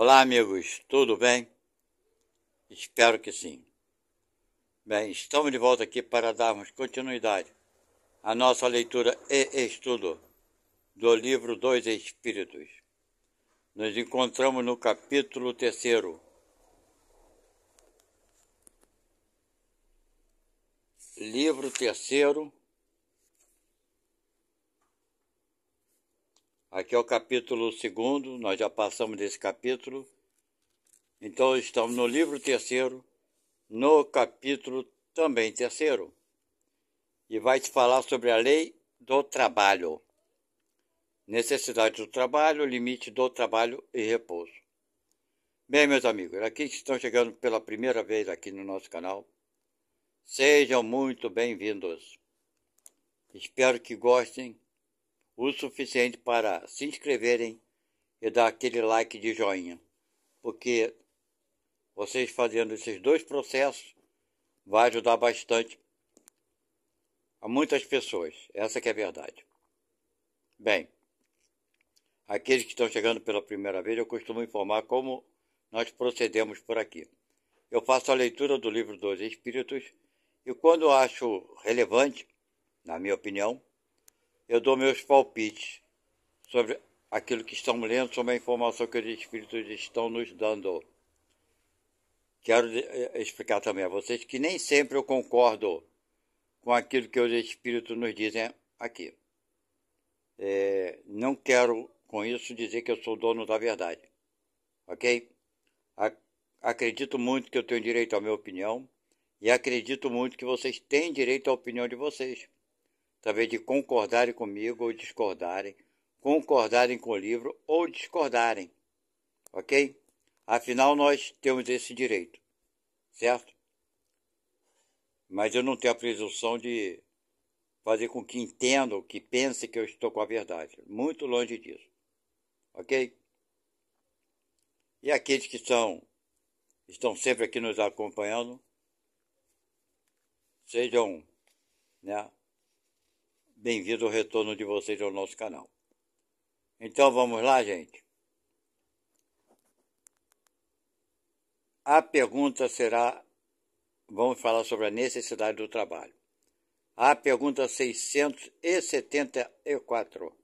Olá, amigos, tudo bem? Espero que sim. Bem, estamos de volta aqui para darmos continuidade à nossa leitura e estudo do livro dos Espíritos. Nos encontramos no capítulo 3º. Livro 3º. Aqui é o capítulo 2º, nós já passamos desse capítulo. Então estamos no livro 3º, no capítulo também 3º. E vai te falar sobre a lei do trabalho. Necessidade do trabalho, limite do trabalho e repouso. Bem, meus amigos, aqui que estão chegando pela primeira vez aqui no nosso canal, sejam muito bem-vindos. Espero que gostem o suficiente para se inscreverem e dar aquele like de joinha, porque vocês fazendo esses dois processos vai ajudar bastante a muitas pessoas. Essa que é a verdade. Bem, aqueles que estão chegando pela primeira vez, eu costumo informar como nós procedemos por aqui. Eu faço a leitura do livro dos Espíritos e quando acho relevante, na minha opinião, eu dou meus palpites sobre aquilo que estamos lendo, sobre a informação que os Espíritos estão nos dando. Quero explicar também a vocês que nem sempre eu concordo com aquilo que os Espíritos nos dizem aqui. Não quero com isso dizer que eu sou dono da verdade, ok? Acredito muito que eu tenho direito à minha opinião e acredito muito que vocês têm direito à opinião de vocês, talvez de concordarem comigo ou discordarem, concordarem com o livro ou discordarem, ok? Afinal, nós temos esse direito, certo? Mas eu não tenho a presunção de fazer com que entendam, que pensem que eu estou com a verdade. Muito longe disso, ok? E aqueles que estão sempre aqui nos acompanhando, sejam, bem-vindos ao retorno de vocês ao nosso canal. Então vamos lá, gente. A pergunta será, vamos falar sobre a necessidade do trabalho. A pergunta 674.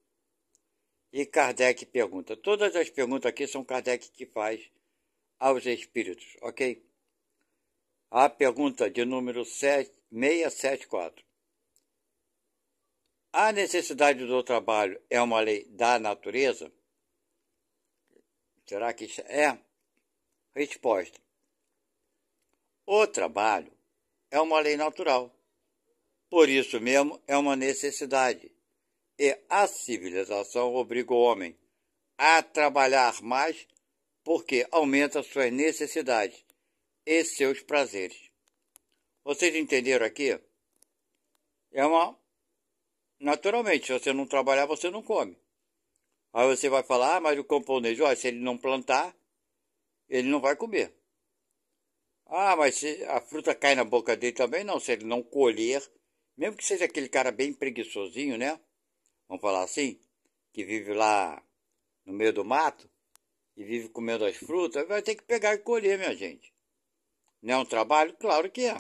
E Kardec pergunta. Todas as perguntas aqui são Kardec que faz aos espíritos, ok? A pergunta de número 674. A necessidade do trabalho é uma lei da natureza? Será que isso é? Resposta. O trabalho é uma lei natural. Por isso mesmo é uma necessidade. E a civilização obriga o homem a trabalhar mais porque aumenta suas necessidades e seus prazeres. Vocês entenderam aqui? Naturalmente, se você não trabalhar, você não come. Aí você vai falar, mas o camponês, se ele não plantar, ele não vai comer. Mas se a fruta cai na boca dele também, não, se ele não colher, mesmo que seja aquele cara bem preguiçosinho, né? Vamos falar assim, que vive lá no meio do mato e vive comendo as frutas, vai ter que pegar e colher, minha gente. Não é um trabalho? Claro que é.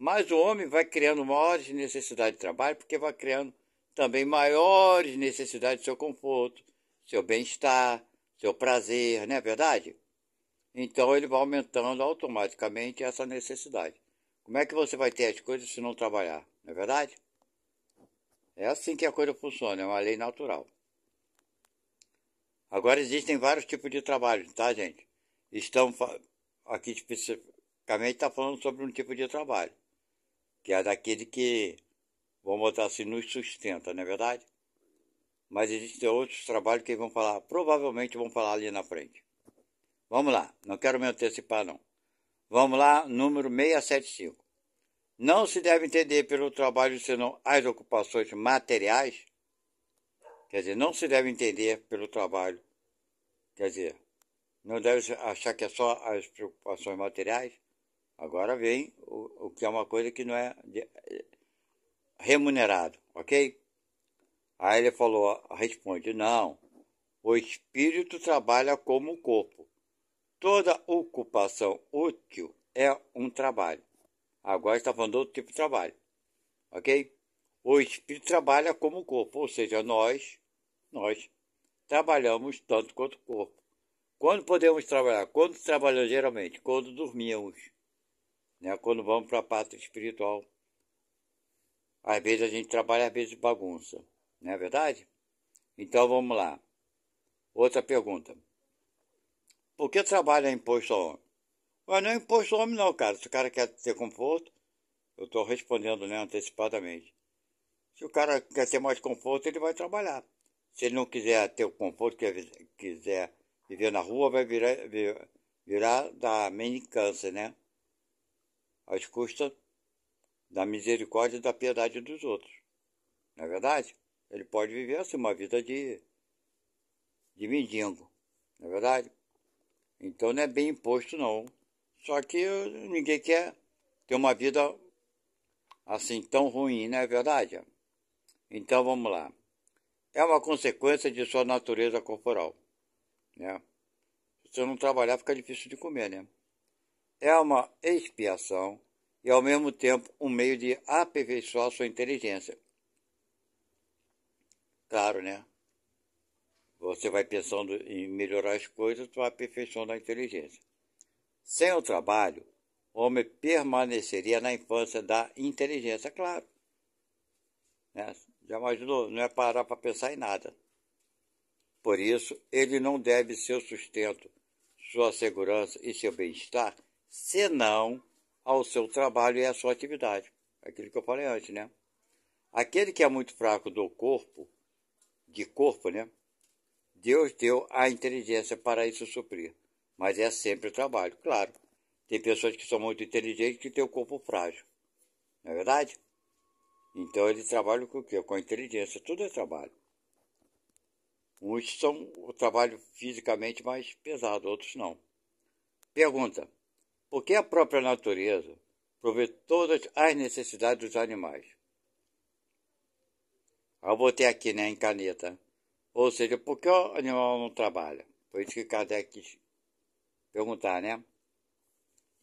Mas o homem vai criando maiores necessidades de trabalho porque vai criando também maiores necessidades de seu conforto, seu bem-estar, seu prazer, não é verdade? Então ele vai aumentando automaticamente essa necessidade. Como é que você vai ter as coisas se não trabalhar? Não é verdade? É assim que a coisa funciona, é uma lei natural. Agora existem vários tipos de trabalho, tá, gente? Aqui especificamente está falando sobre um tipo de trabalho, que é daquele que, vamos botar assim, nos sustenta, não é verdade? Mas existem outros trabalhos que vão falar, provavelmente vão falar ali na frente. Vamos lá, não quero me antecipar não. Vamos lá, número 675. Não se deve entender pelo trabalho senão as ocupações materiais. Quer dizer, não se deve entender pelo trabalho. Quer dizer, não deve achar que é só as preocupações materiais. Agora vem o que é uma coisa que não é remunerado, ok? Aí ele falou, responde, não. O espírito trabalha como o corpo. Toda ocupação útil é um trabalho. Agora está falando de outro tipo de trabalho. Ok? O espírito trabalha como o corpo, ou seja, nós trabalhamos tanto quanto o corpo. Quando podemos trabalhar? Quando trabalhamos geralmente? Quando dormimos. Né? Quando vamos para a parte espiritual. Às vezes a gente trabalha, às vezes bagunça. Não é verdade? Então vamos lá. Outra pergunta. Por que trabalho é imposto ao homem? Mas não é imposto ao homem não, cara. Se o cara quer ter conforto, eu estou respondendo, né, antecipadamente. Se o cara quer ter mais conforto, ele vai trabalhar. Se ele não quiser ter o conforto, quiser viver na rua, vai virar da mendicância, né? Às custas da misericórdia e da piedade dos outros. Não é verdade? Ele pode viver assim, uma vida de mendigo. Não é verdade? Então não é bem imposto, não. Só que ninguém quer ter uma vida assim tão ruim, não é verdade? Então vamos lá. É uma consequência de sua natureza corporal, né? Se você não trabalhar, fica difícil de comer, né? É uma expiação e, ao mesmo tempo, um meio de aperfeiçoar sua inteligência. Claro, né? Você vai pensando em melhorar as coisas, vai aperfeiçoando a inteligência. Sem o trabalho, o homem permaneceria na infância da inteligência, claro. Né? Já imaginou? Não é parar para pensar em nada. Por isso, ele não deve seu sustento, sua segurança e seu bem-estar, senão ao seu trabalho e à sua atividade. Aquilo que eu falei antes, né? Aquele que é muito fraco do corpo, de corpo, né? Deus deu a inteligência para isso suprir. Mas é sempre o trabalho, claro. Tem pessoas que são muito inteligentes que têm o corpo frágil. Não é verdade? Então eles trabalham com o quê? Com a inteligência. Tudo é trabalho. Uns são o trabalho fisicamente mais pesado, outros não. Pergunta: por que a própria natureza provê todas as necessidades dos animais? Eu botei aqui, né, em caneta. Ou seja, por que o animal não trabalha? Foi isso que Kardec quis perguntar, né?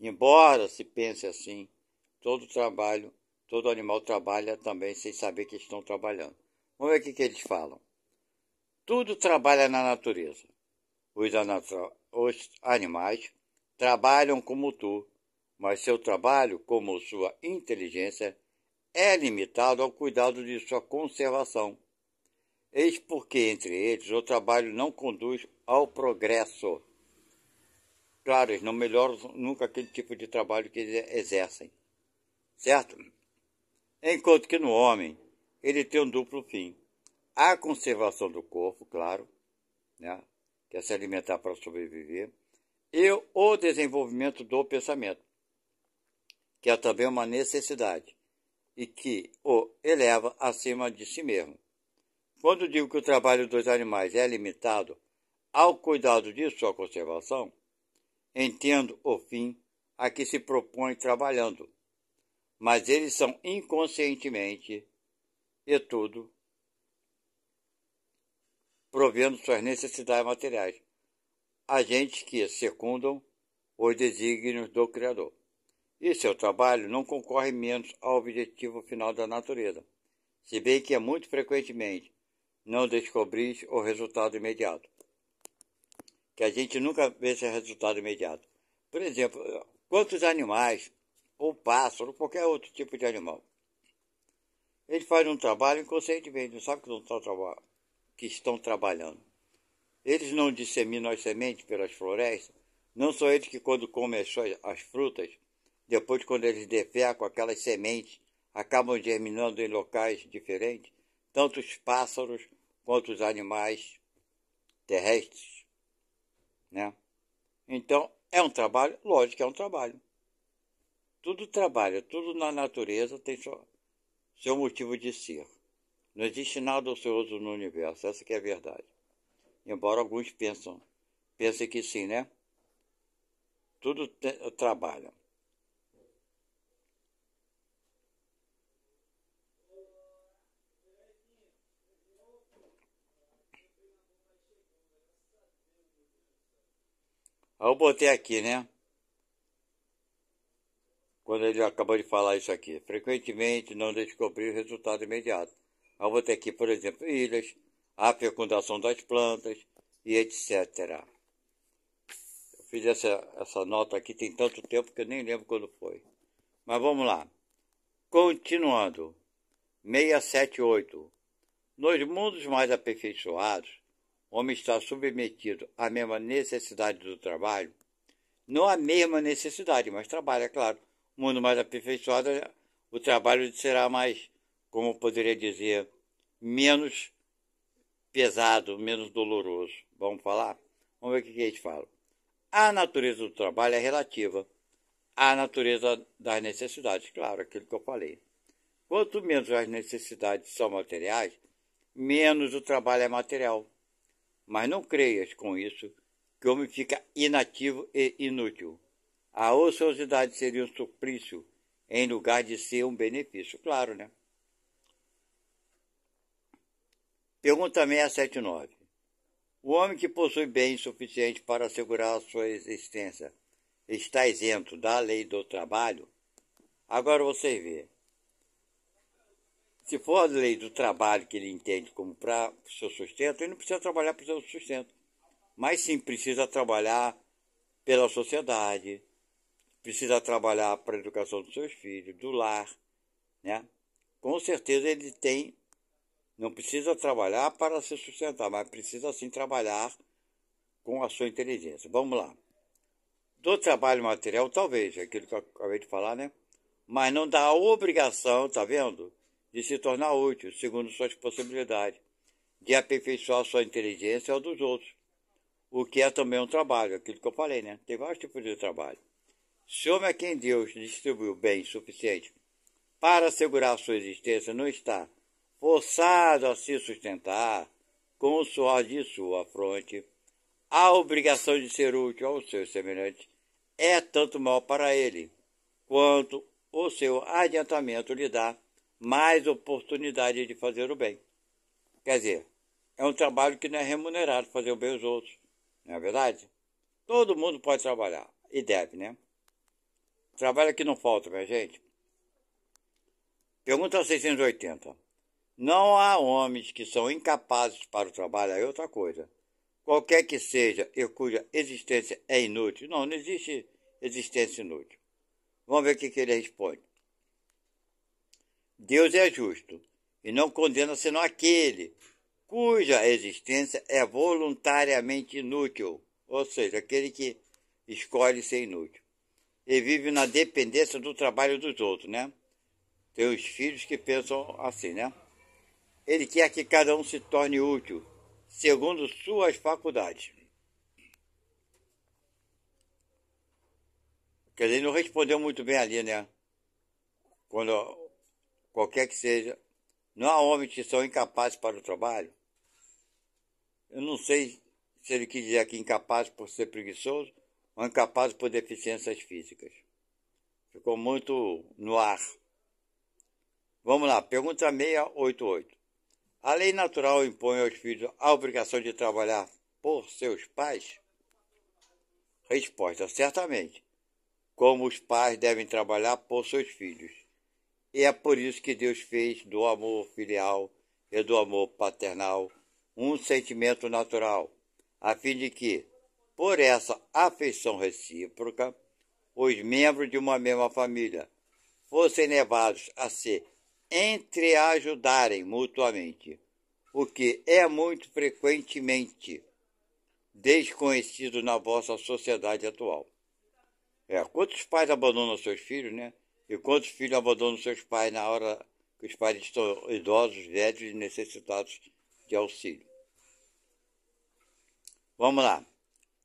Embora se pense assim, todo animal trabalha também sem saber que estão trabalhando. Vamos ver o que eles falam. Tudo trabalha na natureza. Os animais trabalham como tu, mas seu trabalho, como sua inteligência, é limitado ao cuidado de sua conservação. Eis porque, entre eles, o trabalho não conduz ao progresso. Claro, eles não melhoram nunca aquele tipo de trabalho que eles exercem, certo? Enquanto que no homem, ele tem um duplo fim. A conservação do corpo, claro, né? Que é se alimentar para sobreviver, e o desenvolvimento do pensamento, que é também uma necessidade, e que o eleva acima de si mesmo. Quando digo que o trabalho dos animais é limitado ao cuidado de sua conservação, entendo o fim a que se propõe trabalhando, mas eles são inconscientemente e tudo provendo suas necessidades materiais, agentes que secundam os desígnios do Criador. E seu trabalho não concorre menos ao objetivo final da natureza, se bem que é muito frequentemente não descobris o resultado imediato. Que a gente nunca vê esse resultado imediato. Por exemplo, quantos animais, ou pássaro, ou qualquer outro tipo de animal, eles fazem um trabalho inconscientemente, não sabem que estão trabalhando. Eles não disseminam as sementes pelas florestas, não são eles que quando comem as frutas, depois quando eles defecam aquelas sementes, acabam germinando em locais diferentes, tanto os pássaros quanto os animais terrestres, né? Então, é um trabalho? Lógico que é um trabalho. Tudo trabalha, tudo na natureza tem seu motivo de ser. Não existe nada ocioso no universo, essa que é a verdade. Embora alguns pensem que sim, né? Tudo trabalha. Aí eu botei aqui, né? Quando ele acabou de falar isso aqui. Frequentemente não descobrir o resultado imediato. Aí eu botei aqui, por exemplo, ilhas, a fecundação das plantas e etc. Eu fiz essa nota aqui tem tanto tempo que eu nem lembro quando foi. Mas vamos lá. Continuando. 678. Nos mundos mais aperfeiçoados, o homem está submetido à mesma necessidade do trabalho. Não a mesma necessidade, mas trabalho, é claro. O mundo mais aperfeiçoado, o trabalho será mais, como eu poderia dizer, menos pesado, menos doloroso. Vamos falar? Vamos ver o que a gente fala. A natureza do trabalho é relativa à natureza das necessidades, claro, aquilo que eu falei. Quanto menos as necessidades são materiais, menos o trabalho é material. Mas não creias com isso que o homem fica inativo e inútil. A ociosidade seria um suplício em lugar de ser um benefício, claro, né? Pergunta 679. O homem que possui bens suficientes para assegurar a sua existência está isento da lei do trabalho? Agora você vê. Se for a lei do trabalho que ele entende como para o seu sustento, ele não precisa trabalhar para o seu sustento. Mas sim precisa trabalhar pela sociedade, precisa trabalhar para a educação dos seus filhos, do lar, né? Com certeza ele tem, não precisa trabalhar para se sustentar, mas precisa sim trabalhar com a sua inteligência. Vamos lá. Do trabalho material, talvez, aquilo que eu acabei de falar, né? Mas não dá a obrigação, tá vendo? De se tornar útil, segundo suas possibilidades, de aperfeiçoar sua inteligência ou dos outros. O que é também um trabalho, aquilo que eu falei, né? Tem vários tipos de trabalho. Se o homem a quem Deus distribuiu bem suficiente para assegurar a sua existência não está forçado a se sustentar com o suor de sua fronte, a obrigação de ser útil aos seus semelhantes é tanto mal para ele, quanto o seu adiantamento lhe dá mais oportunidade de fazer o bem. Quer dizer, é um trabalho que não é remunerado fazer o bem aos outros, não é verdade? Todo mundo pode trabalhar, e deve, né? Trabalho que não falta, minha gente. Pergunta 680. Não há homens que são incapazes para o trabalho, é outra coisa. Qualquer que seja e cuja existência é inútil. Não existe existência inútil. Vamos ver o que ele responde. Deus é justo e não condena senão aquele cuja existência é voluntariamente inútil, ou seja, aquele que escolhe ser inútil e vive na dependência do trabalho dos outros, né? Tem os filhos que pensam assim, né? Ele quer que cada um se torne útil, segundo suas faculdades. Quer dizer, ele não respondeu muito bem ali, né? Quando qualquer que seja, não há homens que são incapazes para o trabalho. Eu não sei se ele quis dizer aqui incapaz por ser preguiçoso ou incapaz por deficiências físicas. Ficou muito no ar. Vamos lá, pergunta 688. A lei natural impõe aos filhos a obrigação de trabalhar por seus pais? Resposta: certamente. Como os pais devem trabalhar por seus filhos. E é por isso que Deus fez do amor filial e do amor paternal um sentimento natural, a fim de que, por essa afeição recíproca, os membros de uma mesma família fossem levados a se entreajudarem mutuamente, o que é muito frequentemente desconhecido na vossa sociedade atual. Quantos pais abandonam seus filhos, né? E quantos filhos abandonam seus pais na hora que os pais estão idosos, velhos e necessitados de auxílio? Vamos lá.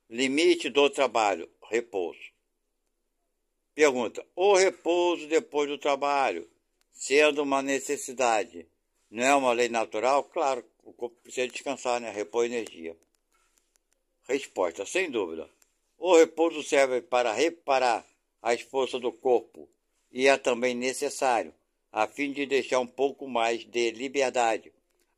Limite do trabalho, repouso. Pergunta: o repouso depois do trabalho, sendo uma necessidade, não é uma lei natural? Claro, o corpo precisa descansar, né? Repor energia. Resposta: sem dúvida. O repouso serve para reparar as forças do corpo e é também necessário, a fim de deixar um pouco mais de liberdade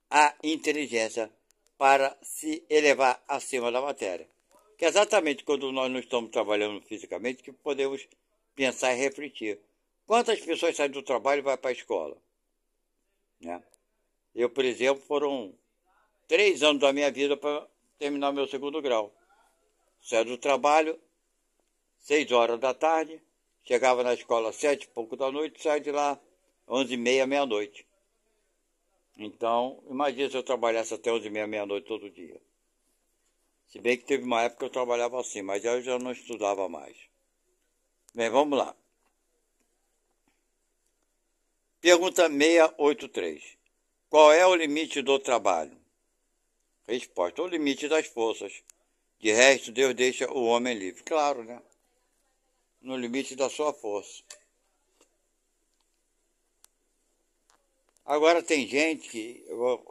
à inteligência para se elevar acima da matéria. Que é exatamente quando nós não estamos trabalhando fisicamente que podemos pensar e refletir. Quantas pessoas saem do trabalho e vão para a escola? Né? Eu, por exemplo, foram 3 anos da minha vida para terminar meu segundo grau. Saio do trabalho, 6 horas da tarde, chegava na escola às 7 e pouco da noite, saio de lá 11h30, meia-noite. Então, imagina se eu trabalhasse até 11h30, meia-noite todo dia. Se bem que teve uma época que eu trabalhava assim, mas eu já não estudava mais. Bem, vamos lá. Pergunta 683. Qual é o limite do trabalho? Resposta: o limite das forças. De resto, Deus deixa o homem livre. Claro, né? No limite da sua força. Agora tem gente que...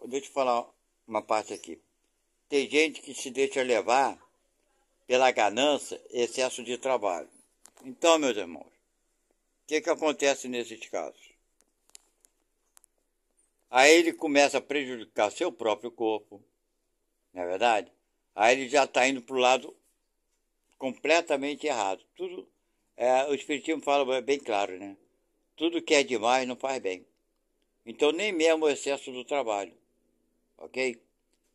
deixa eu falar uma parte aqui. Tem gente que se deixa levar pela ganância e excesso de trabalho. Então, meus irmãos, o que acontece nesses casos? Aí ele começa a prejudicar seu próprio corpo, não é verdade? Aí ele já está indo para o lado completamente errado. Tudo, o Espiritismo fala bem claro, né? Tudo que é demais não faz bem. Então nem mesmo o excesso do trabalho, ok?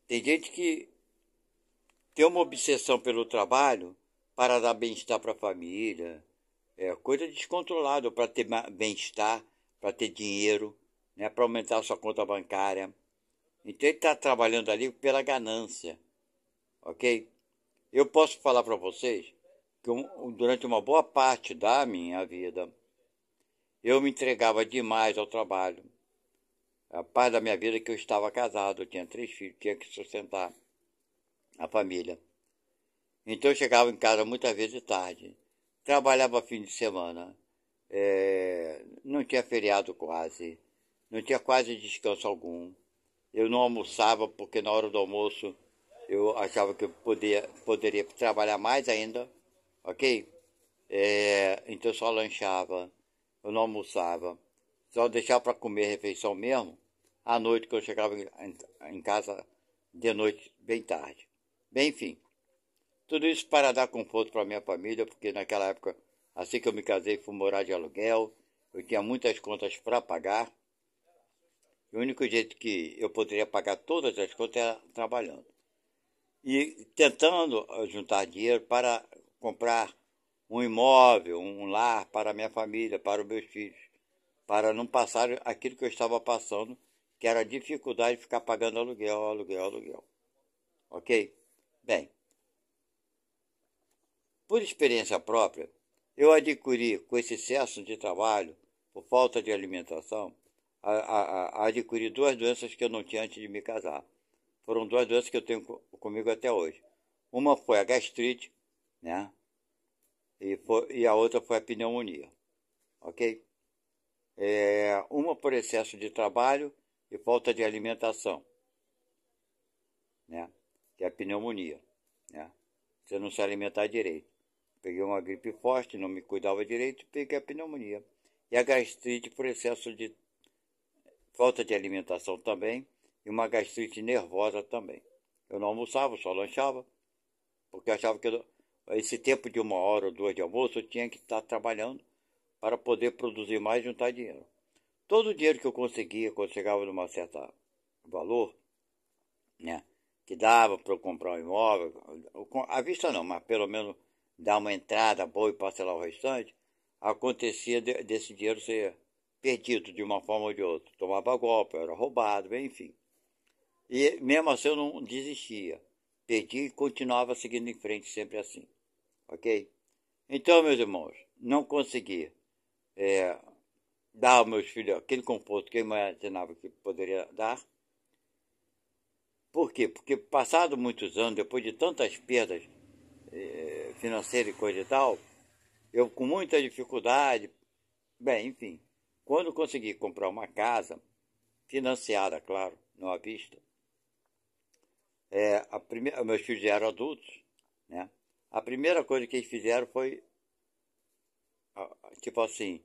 Tem gente que tem uma obsessão pelo trabalho para dar bem-estar para a família, coisa descontrolada para ter bem-estar, para ter dinheiro, né, para aumentar a sua conta bancária. Então ele está trabalhando ali pela ganância, ok? Eu posso falar para vocês que durante uma boa parte da minha vida eu me entregava demais ao trabalho. A parte da minha vida é que eu estava casado, eu tinha 3 filhos, tinha que sustentar a família. Então eu chegava em casa muitas vezes tarde, trabalhava fim de semana, não tinha feriado quase, não tinha quase descanso algum. Eu não almoçava porque na hora do almoço eu achava que eu poderia trabalhar mais ainda, ok? Então eu só lanchava, eu não almoçava, só deixava para comer a refeição mesmo à noite, que eu chegava em casa de noite bem tarde. Bem, enfim, tudo isso para dar conforto para minha família, porque naquela época, assim que eu me casei, fui morar de aluguel, eu tinha muitas contas para pagar. O único jeito que eu poderia pagar todas as contas era trabalhando. E tentando juntar dinheiro para comprar um imóvel, um lar para a minha família, para os meus filhos, para não passar aquilo que eu estava passando, que era a dificuldade de ficar pagando aluguel, aluguel, aluguel. Ok? Bem, por experiência própria, eu adquiri, com esse excesso de trabalho, por falta de alimentação, adquiri 2 doenças que eu não tinha antes de me casar. Foram 2 doenças que eu tenho comigo até hoje. Uma foi a gastrite, né? E a outra foi a pneumonia, ok? Uma por excesso de trabalho e falta de alimentação, né? Que é a pneumonia, né? Você não se alimentar direito. Peguei uma gripe forte, não me cuidava direito, peguei a pneumonia. E a gastrite por excesso de falta de alimentação também, e uma gastrite nervosa também. Eu não almoçava, só lanchava, porque eu achava que esse tempo de 1 hora ou 2 de almoço eu tinha que estar trabalhando para poder produzir mais e juntar dinheiro. Todo o dinheiro que eu conseguia, quando chegava num certo valor, né, que dava para eu comprar um imóvel, à vista não, mas pelo menos dar uma entrada boa e parcelar o restante, acontecia desse dinheiro ser perdido de uma forma ou de outra. Tomava golpe, era roubado, enfim. E mesmo assim eu não desistia. Perdi e continuava seguindo em frente sempre assim. Ok? Então, meus irmãos, não consegui dar aos meus filhos aquele conforto que eu imaginava que poderia dar. Por quê? Porque passado muitos anos, depois de tantas perdas financeiras e coisa e tal, eu com muita dificuldade, bem, enfim, quando consegui comprar uma casa, financiada, claro, não à vista, meus filhos já eram adultos, né? A primeira coisa que eles fizeram foi, tipo assim,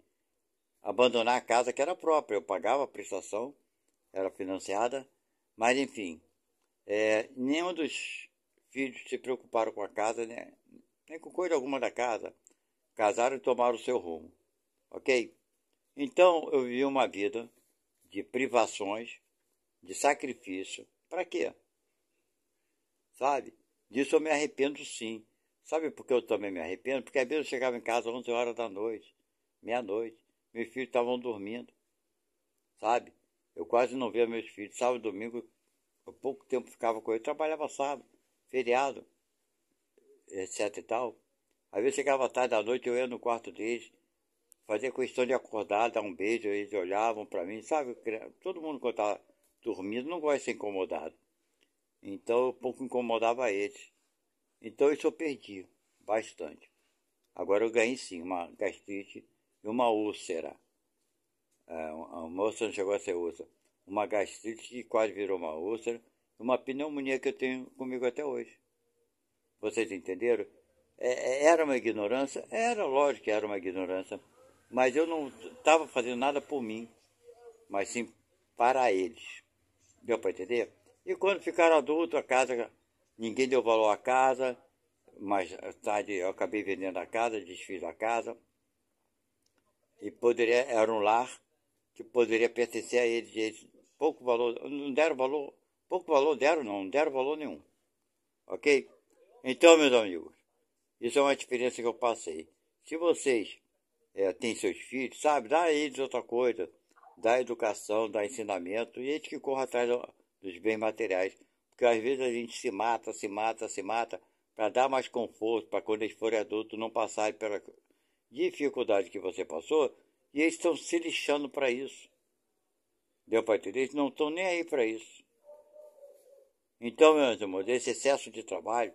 abandonar a casa que era própria. Eu pagava a prestação, era financiada, mas enfim, nenhum dos filhos se preocuparam com a casa, né? Nem com coisa alguma da casa. Casaram e tomaram o seu rumo. Ok? Então eu vivi uma vida de privações, de sacrifício. Para quê? Sabe? Disso eu me arrependo sim. Sabe por que eu também me arrependo? Porque às vezes eu chegava em casa às 11 horas da noite, meia-noite. Meus filhos estavam dormindo, sabe? Eu quase não via meus filhos. Sábado e domingo, eu pouco tempo ficava com eles. Trabalhava sábado, feriado, etc e tal. Às vezes chegava tarde da noite, eu ia no quarto deles, fazia questão de acordar, dar um beijo, eles olhavam para mim, sabe? Todo mundo quando está dormindo não gosta de ser incomodado. Então eu pouco incomodava eles. Então isso eu perdi bastante. Agora eu ganhei sim uma gastrite e uma úlcera. A moça não chegou a ser úlcera. Uma gastrite que quase virou uma úlcera e uma pneumonia que eu tenho comigo até hoje. Vocês entenderam? Era uma ignorância? Era, lógico que era uma ignorância. Mas eu não estava fazendo nada por mim, mas sim para eles. Deu para entender? E quando ficaram adultos, a casa, ninguém deu valor à casa. Mais tarde eu acabei vendendo a casa, desfiz a casa. E era um lar que poderia pertencer a eles. Eles pouco valor, não deram valor, pouco valor deram, não deram valor nenhum. Ok? Então, meus amigos, isso é uma experiência que eu passei. Se vocês têm seus filhos, sabe, dá a eles outra coisa, dá educação, dá ensinamento, e eles que corram atrás dos bens materiais. Porque às vezes a gente se mata, para dar mais conforto, para quando eles forem adultos não passarem pela dificuldade que você passou, e eles estão se lixando para isso. Deu para entender? Eles não estão nem aí para isso. Então, meus irmãos, esse excesso de trabalho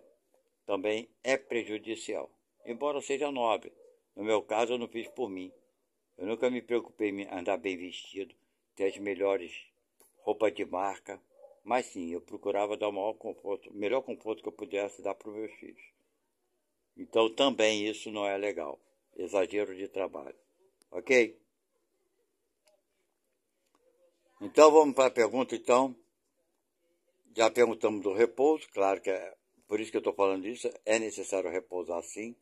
também é prejudicial, embora seja nobre. No meu caso, eu não fiz por mim. Eu nunca me preocupei em andar bem vestido, ter as melhores roupas de marca, mas sim, eu procurava dar o melhor conforto que eu pudesse dar para os meus filhos. Então também isso não é legal, exagero de trabalho, ok? Então vamos para a pergunta então. Já perguntamos do repouso, claro que é por isso que eu estou falando disso, é necessário repousar sim,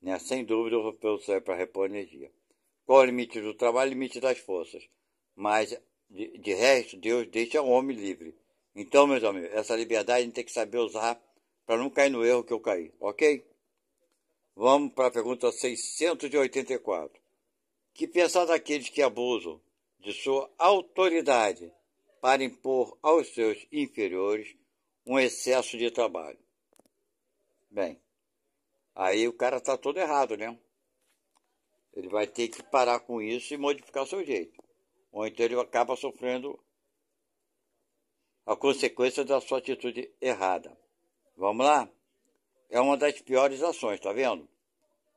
né? Sem dúvida o repouso serve para repor energia. Qual é o limite do trabalho? Limite das forças. Mas, de resto, Deus deixa o homem livre. Então, meus amigos, essa liberdade a gente tem que saber usar para não cair no erro que eu caí, ok? Vamos para a pergunta 684. Que pensar daqueles que abusam de sua autoridade para impor aos seus inferiores um excesso de trabalho? Bem, aí o cara está todo errado, né? Ele vai ter que parar com isso e modificar seu jeito. Ou então ele acaba sofrendo a consequência da sua atitude errada. Vamos lá? É uma das piores ações, tá vendo?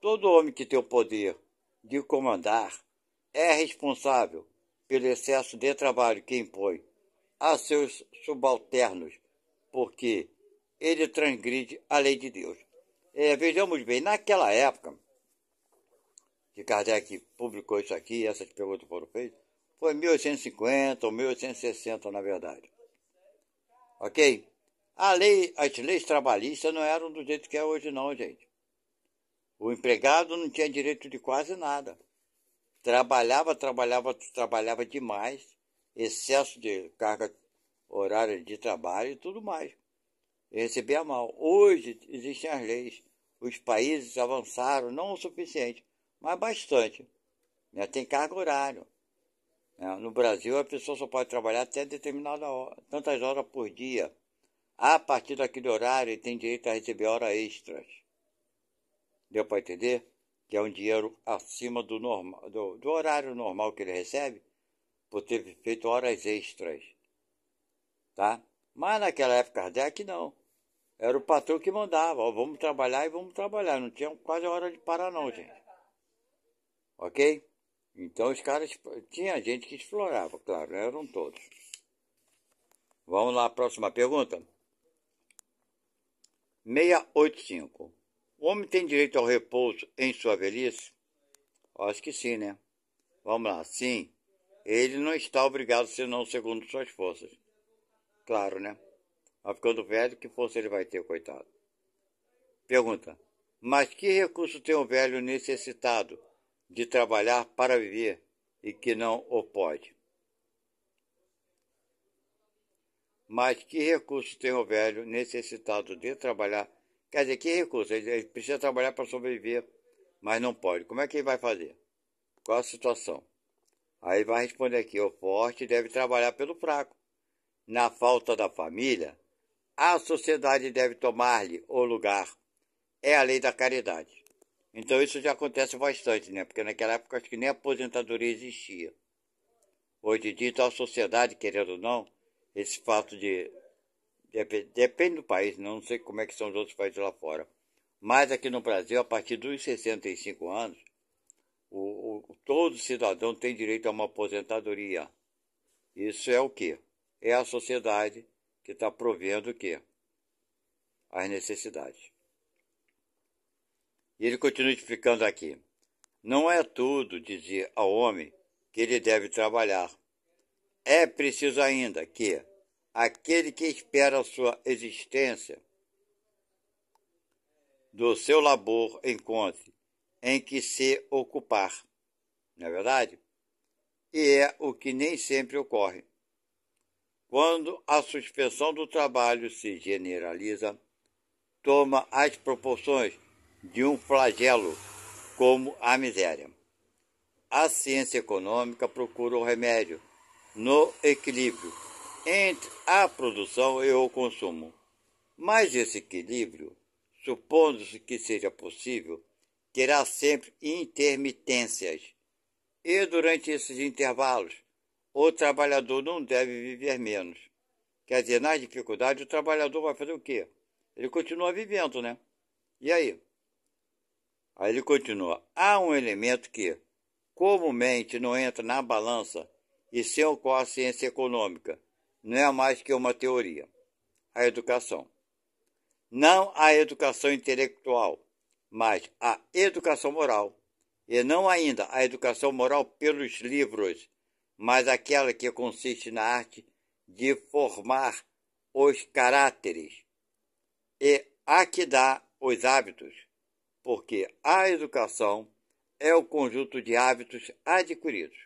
Todo homem que tem o poder de comandar é responsável pelo excesso de trabalho que impõe a seus subalternos, porque ele transgride a lei de Deus. Vejamos bem, naquela época que Kardec publicou isso aqui, essas perguntas foram feitas, foi 1850 ou 1860, na verdade. Ok? As leis trabalhistas não eram do jeito que é hoje não, gente. O empregado não tinha direito de quase nada. Trabalhava demais, excesso de carga horária de trabalho e tudo mais. E recebia mal. Hoje existem as leis. Os países avançaram, não o suficiente, mas bastante. Né? Tem carga horária. Né? No Brasil, a pessoa só pode trabalhar até determinada hora, tantas horas por dia. A partir daquele horário, ele tem direito a receber horas extras. Deu para entender? Que é um dinheiro acima do, normal, do horário normal que ele recebe, por ter feito horas extras. Tá? Mas naquela época, Kardec não. Era o patrão que mandava. Ó, vamos trabalhar e vamos trabalhar. Não tinha quase hora de parar não, gente. Ok? Então os caras... Tinha gente que explorava, claro. Não eram todos. Vamos lá, próxima pergunta. 685. O homem tem direito ao repouso em sua velhice? Acho que sim, né? Vamos lá, sim. Ele não está obrigado, senão segundo suas forças. Claro, né? vai ficando velho, que força ele vai ter, coitado? Pergunta: mas que recurso tem o velho necessitado de trabalhar para viver e que não o pode? Mas que recurso tem o velho necessitado de trabalhar? Quer dizer, que recurso? Ele precisa trabalhar para sobreviver, mas não pode. Como é que ele vai fazer? Qual a situação? Aí vai responder aqui: o forte deve trabalhar pelo fraco. Na falta da família, a sociedade deve tomar-lhe o lugar. É a lei da caridade. Então isso já acontece bastante, né? Porque naquela época acho que nem aposentadoria existia. Hoje em dia, então, a sociedade, querendo ou não, esse fato depende do país, não sei como é que são os outros países lá fora. Mas aqui no Brasil, a partir dos 65 anos, todo cidadão tem direito a uma aposentadoria. Isso é o quê? É a sociedade que está provendo o quê? As necessidades. E ele continua explicando aqui: não é tudo dizer ao homem que ele deve trabalhar. É preciso ainda que aquele que espera a sua existência do seu labor encontre em que se ocupar. Não é verdade? E é o que nem sempre ocorre. Quando a suspensão do trabalho se generaliza, toma as proporções de um flagelo como a miséria. A ciência econômica procura o remédio no equilíbrio entre a produção e o consumo. Mas esse equilíbrio, supondo-se que seja possível, terá sempre intermitências. E durante esses intervalos, o trabalhador não deve viver menos. Quer dizer, nas dificuldades, o trabalhador vai fazer o quê? Ele continua vivendo, né? E aí? Aí ele continua: há um elemento que comumente não entra na balança e sem o qual a ciência econômica não é mais que uma teoria: a educação. Não a educação intelectual, mas a educação moral. E não ainda a educação moral pelos livros, mas aquela que consiste na arte de formar os caráteres e a que dá os hábitos, porque a educação é o conjunto de hábitos adquiridos.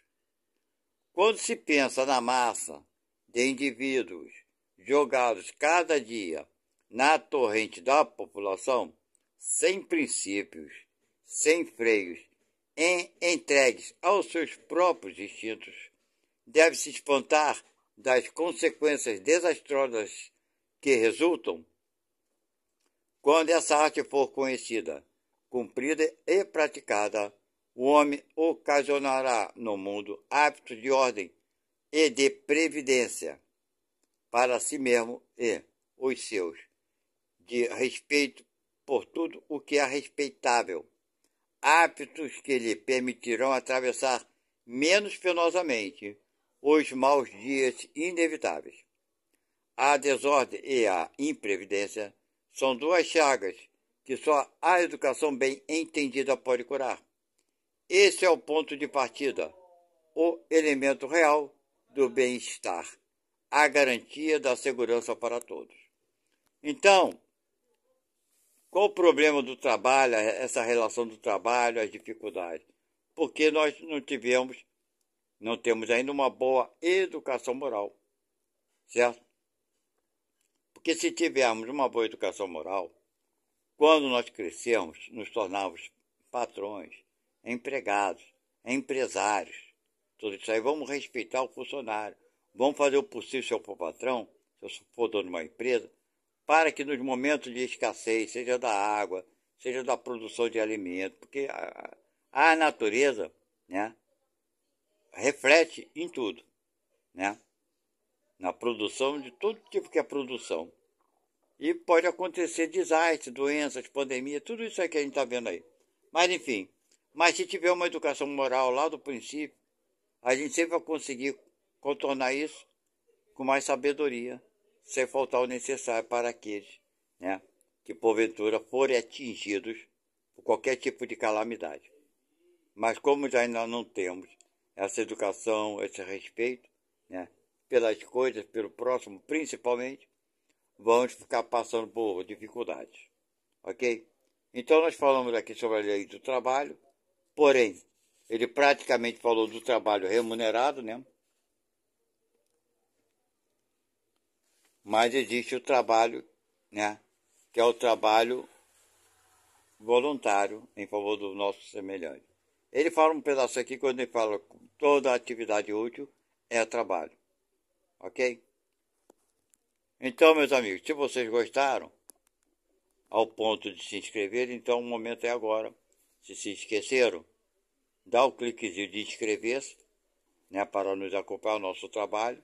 Quando se pensa na massa de indivíduos jogados cada dia na torrente da população, sem princípios, sem freios, entregues aos seus próprios instintos, deve-se espantar das consequências desastrosas que resultam. Quando essa arte for conhecida, cumprida e praticada, o homem ocasionará no mundo hábitos de ordem e de previdência para si mesmo e os seus, de respeito por tudo o que é respeitável, hábitos que lhe permitirão atravessar menos penosamente os maus dias inevitáveis. A desordem e a imprevidência são duas chagas que só a educação bem entendida pode curar. Esse é o ponto de partida, o elemento real do bem-estar, a garantia da segurança para todos. Então, qual o problema do trabalho, essa relação do trabalho, as dificuldades? Porque nós não temos ainda uma boa educação moral, certo? Porque se tivermos uma boa educação moral, quando nós crescermos, nos tornarmos patrões, empregados, empresários, tudo isso aí, vamos respeitar o funcionário, vamos fazer o possível se eu for patrão, se eu for dono de uma empresa, para que nos momentos de escassez, seja da água, seja da produção de alimento, porque a natureza, né, reflete em tudo, né, na produção de todo tipo que é produção. E pode acontecer desastres, doenças, pandemia, tudo isso aí que a gente está vendo aí. Mas enfim, mas se tiver uma educação moral lá do princípio, a gente sempre vai conseguir contornar isso com mais sabedoria, sem faltar o necessário para aqueles, né, que porventura forem atingidos por qualquer tipo de calamidade. Mas como já ainda não temos essa educação, esse respeito, né, pelas coisas, pelo próximo principalmente, vamos ficar passando por dificuldades, ok? Então nós falamos aqui sobre a lei do trabalho, porém, ele praticamente falou do trabalho remunerado, né? Mas existe o trabalho, né? Que é o trabalho voluntário em favor do nosso semelhante. Ele fala um pedaço aqui quando ele fala que toda atividade útil é trabalho, ok? Então, meus amigos, se vocês gostaram, ao ponto de se inscrever, então o momento é agora. Se esqueceram, dá o cliquezinho de inscrever-se, né, para nos acompanhar o nosso trabalho,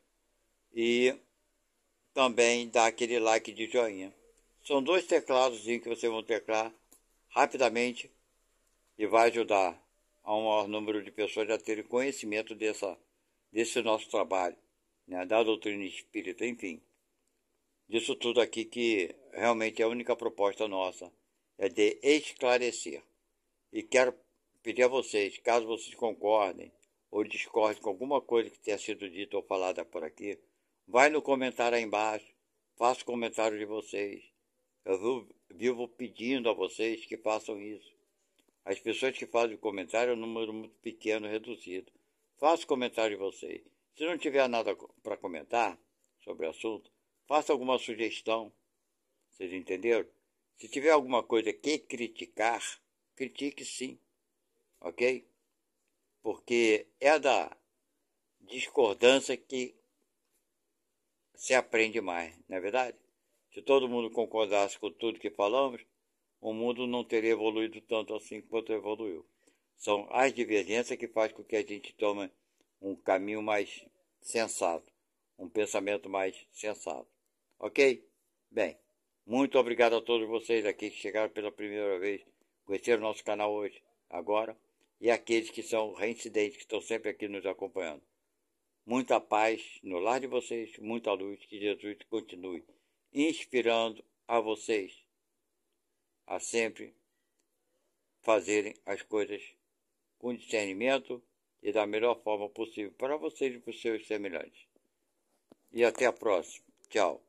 e também dá aquele like de joinha. São 2 teclados que vocês vão teclar rapidamente e vai ajudar a um maior número de pessoas a terem conhecimento desse nosso trabalho, né, da doutrina espírita, enfim. Disso tudo aqui que realmente a única proposta nossa é de esclarecer. E quero pedir a vocês, caso vocês concordem ou discordem com alguma coisa que tenha sido dita ou falada por aqui, vai no comentário aí embaixo, faça o comentário de vocês. Eu vivo pedindo a vocês que façam isso. As pessoas que fazem o comentário é um número muito pequeno, reduzido. Faça o comentário de vocês. Se não tiver nada para comentar sobre o assunto, faça alguma sugestão. Vocês entenderam? Se tiver alguma coisa que criticar, critique sim, ok? Porque é da discordância que se aprende mais, não é verdade? Se todo mundo concordasse com tudo que falamos, o mundo não teria evoluído tanto assim quanto evoluiu. São as divergências que fazem com que a gente tome um caminho mais sensato, um pensamento mais sensato. Ok? Bem, muito obrigado a todos vocês aqui que chegaram pela primeira vez, conheceram o nosso canal hoje, agora, e aqueles que são reincidentes, que estão sempre aqui nos acompanhando. Muita paz no lar de vocês, muita luz, que Jesus continue inspirando a vocês a sempre fazerem as coisas com discernimento e da melhor forma possível para vocês e para os seus semelhantes. E até a próxima. Tchau.